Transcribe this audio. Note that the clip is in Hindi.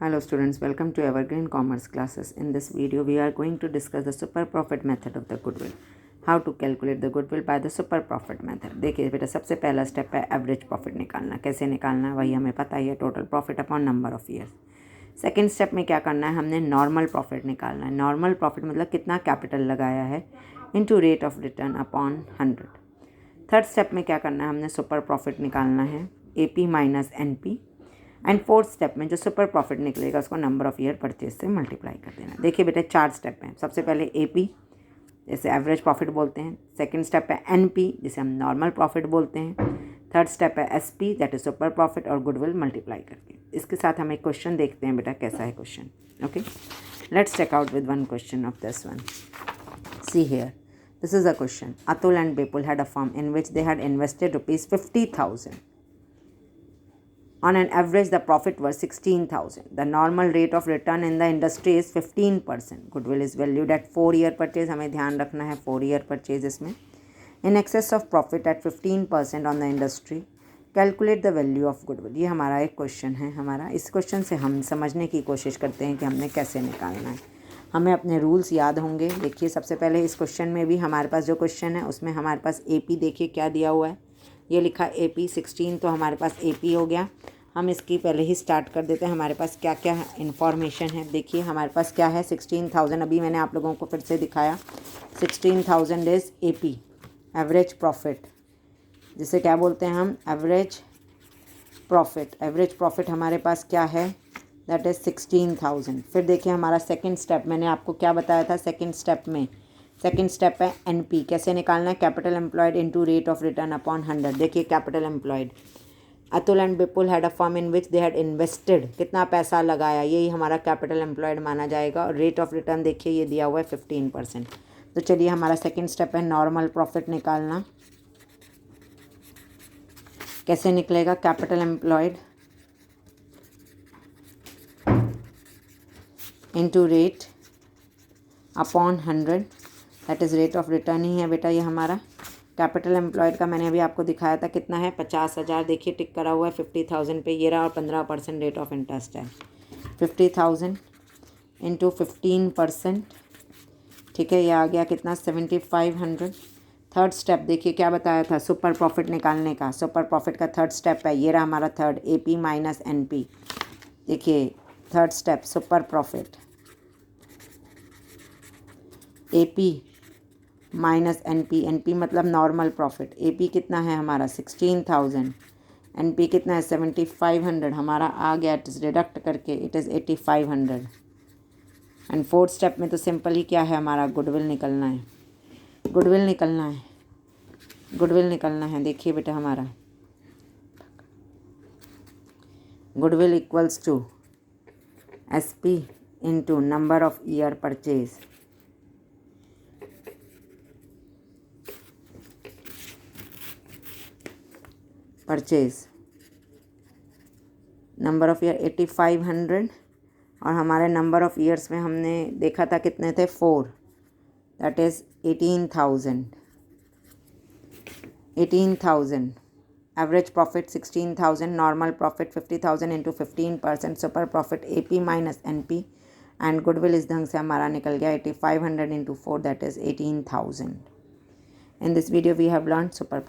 Hello students, welcome to Evergreen Commerce classes. In this video, we are going to discuss the super profit method of the goodwill. How to calculate the goodwill by the super profit method. देखिए बेटा, सबसे पहला स्टेप है एवरेज प्रॉफिट निकालना. कैसे निकालना है वही हमें पता ही है, total profit upon number of years. Second step में क्या करना है, हमने नॉर्मल प्रॉफिट निकालना है. नॉर्मल प्रॉफिट मतलब कितना कैपिटल लगाया है into rate of return upon 100. Third step में क्या करना है, हमने सुपर प्रॉफिट निकालना है, AP minus NP. And fourth step में जो सुपर प्रॉफिट निकलेगा उसको नंबर ऑफ़ ईयर परचेज से मल्टीप्लाई कर देना. देखिए बेटा, 4 स्टेप हैं. सबसे पहले AP जैसे एवरेज प्रॉफिट बोलते हैं. सेकंड स्टेप है NP जिसे हम नॉर्मल प्रॉफिट बोलते हैं. थर्ड स्टेप है SP that is super profit और गुडविल मल्टीप्लाई करके. इसके साथ हम एक क्वेश्चन देखते हैं बेटा, कैसा है question. Okay, let's check out with one question of this one. See here, this is a question. Atul and Bipul had a firm in which they had invested rupees 50,000. On an average, the profit was 16,000. The normal rate of return in the industry is 15%. Goodwill is valued at 4-year purchase. हमें ध्यान रखना है 4-year purchase इसमें. In excess of profit at 15% on the industry. Calculate the value of goodwill. ये हमारा एक क्वेश्चन है. हमारा इस क्वेश्चन से हम समझने की कोशिश करते हैं कि हमने कैसे निकालना है. हमें अपने रूल्स याद होंगे. देखिए, सबसे पहले इस क्वेश्चन में भी हमारे पास जो क्वेश्चन है उसमें हमारे पास AP देखिए क्या दिया हुआ है. ये लिखा AP 16, तो हमारे पास AP हो गया. हम इसकी पहले ही स्टार्ट कर देते हैं. हमारे पास क्या क्या इन्फॉर्मेशन है. देखिए हमारे पास क्या है, 16,000. अभी मैंने आप लोगों को फिर से दिखाया. 16,000 इज़ AP एवरेज प्रॉफिट, जिसे क्या बोलते हैं हम, एवरेज प्रॉफिट. एवरेज प्रॉफिट हमारे पास क्या है, दैट इज़ 16,000. फिर देखिए हमारा सेकंड स्टेप, मैंने आपको क्या बताया था सेकंड स्टेप में. सेकंड स्टेप है NP. कैसे निकालना है, capital employed into rate of return upon 100. देखिए capital employed, Atul and Bipul had a firm in which they had invested, कितना पैसा लगाया, यही हमारा कैपिटल एम्प्लॉयड माना जाएगा. और रेट ऑफ रिटर्न देखिए ये दिया हुआ है 15%. तो चलिए हमारा सेकंड स्टेप है नॉर्मल प्रॉफिट निकालना. कैसे निकलेगा, capital employed into rate upon 100, that is rate of return ही है बेटा ये हमारा. कैपिटल एम्प्लॉयड का मैंने अभी आपको दिखाया था कितना है, 50,000. देखिए टिक करा हुआ है 50,000 पे, ये रहा. और 15% रेट ऑफ इंटरेस्ट है. 50,000 इंटू 15%, ठीक है, ये आ गया कितना, 7,500. थर्ड स्टेप देखिए क्या बताया था, सुपर प्रॉफिट निकालने का. सुपर प्रॉफिट का थर्ड स्टेप है, ये रहा हमारा थर्ड, AP माइनस NP. देखिए third step super profit, AP minus NP मतलब नॉर्मल प्रॉफिट. AP कितना है हमारा 16,000, NP कितना है 7,500. हमारा आ गया, इट इज़ डिडक्ट करके it is 8,500. And fourth step में तो सिंपल ही क्या है हमारा, गुडविल निकलना है. गुडविल निकलना है, गुडविल निकलना है. देखिए बेटा हमारा goodwill equals to SP into number of year purchase. Purchase number of year 8,500. और हमारे नंबर ऑफ़ ईयर्स में हमने देखा था कितने थे, 4, that is 18,000. 18,000 average profit 16,000, normal profit 50,000 into 15%, super profit AP minus NP. And goodwill इस ढंग से हमारा निकल गया 8,500 into 4, that is 18,000. In this video we have learn super